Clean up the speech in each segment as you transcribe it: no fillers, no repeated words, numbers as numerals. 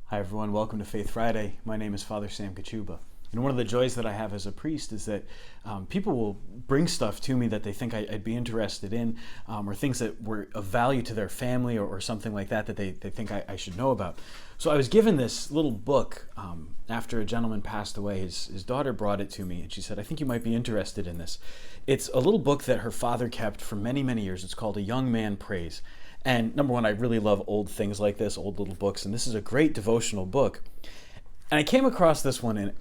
Hi everyone, welcome to Faith Friday. My name is Father Sam Kachuba. And one of the joys that I have as a priest is that people will bring stuff to me that they think I'd be interested in, or things that were of value to their family or something like that they think I should know about. So I was given this little book after a gentleman passed away. His daughter brought it to me and she said, I think you might be interested in this. It's a little book that her father kept for many, many years. It's called A Young Man Prays. And number one, I really love old things like this, old little books, and this is a great devotional book. And I came across this one, and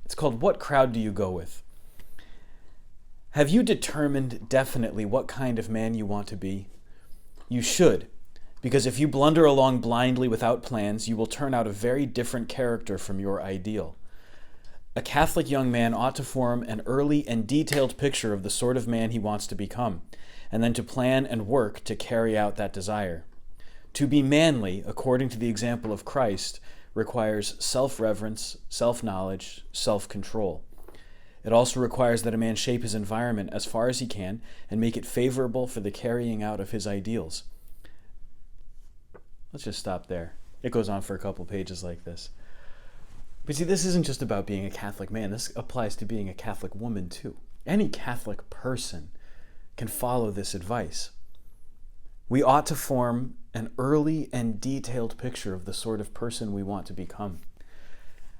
it's called What Crowd Do You Go With? Have you determined definitely what kind of man you want to be? You should, because if you blunder along blindly without plans, you will turn out a very different character from your ideal. A Catholic young man ought to form an early and detailed picture of the sort of man he wants to become, and then to plan and work to carry out that desire. To be manly, according to the example of Christ, requires self-reverence, self-knowledge, self-control. It also requires that a man shape his environment as far as he can and make it favorable for the carrying out of his ideals. Let's just stop there. It goes on for a couple pages like this. But see, this isn't just about being a Catholic man. This applies to being a Catholic woman too. Any Catholic person can follow this advice. We ought to form an early and detailed picture of the sort of person we want to become.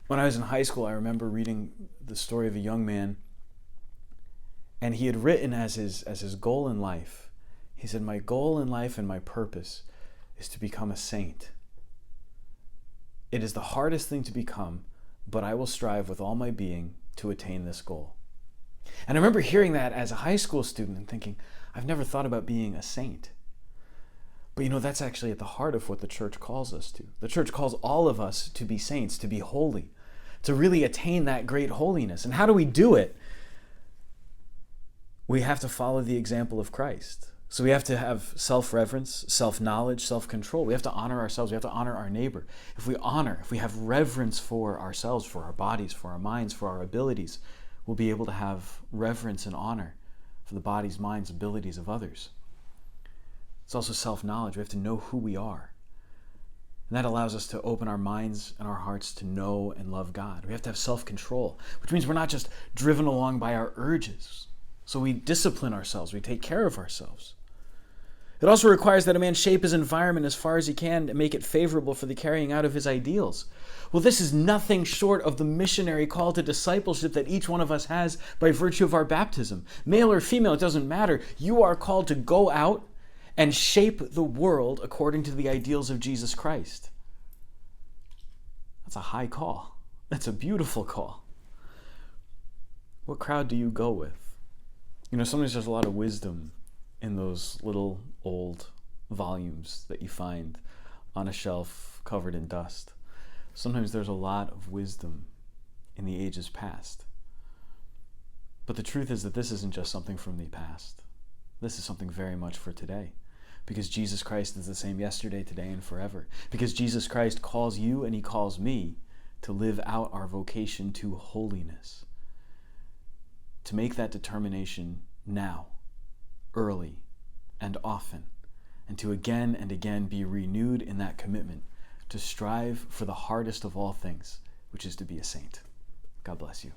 When I was in high school, I remember reading the story of a young man, and he had written as his goal in life, he said, my goal in life and my purpose is to become a saint. It is the hardest thing to become, but I will strive with all my being to attain this goal. And I remember hearing that as a high school student and thinking, I've never thought about being a saint. But that's actually at the heart of what the church calls us to. The church calls all of us to be saints, to be holy, to really attain that great holiness. And how do we do it? We have to follow the example of Christ. So we have to have self-reverence, self-knowledge, self-control. We have to honor ourselves. We have to honor our neighbor. If we have reverence for ourselves, for our bodies, for our minds, for our abilities, we'll be able to have reverence and honor for the bodies, minds, abilities of others. It's also self-knowledge. We have to know who we are. And that allows us to open our minds and our hearts to know and love God. We have to have self-control, which means we're not just driven along by our urges. So we discipline ourselves. We take care of ourselves. It also requires that a man shape his environment as far as he can and make it favorable for the carrying out of his ideals. Well, this is nothing short of the missionary call to discipleship that each one of us has by virtue of our baptism. Male or female, it doesn't matter. You are called to go out and shape the world according to the ideals of Jesus Christ. That's a high call. That's a beautiful call. What crowd do you go with? Sometimes there's a lot of wisdom in those little old volumes that you find on a shelf covered in dust. Sometimes there's a lot of wisdom in the ages past. But the truth is that this isn't just something from the past. This is something very much for today. Because Jesus Christ is the same yesterday, today, and forever. Because Jesus Christ calls you and he calls me to live out our vocation to holiness. To make that determination now, early, and often, and to again and again be renewed in that commitment to strive for the hardest of all things, which is to be a saint. God bless you.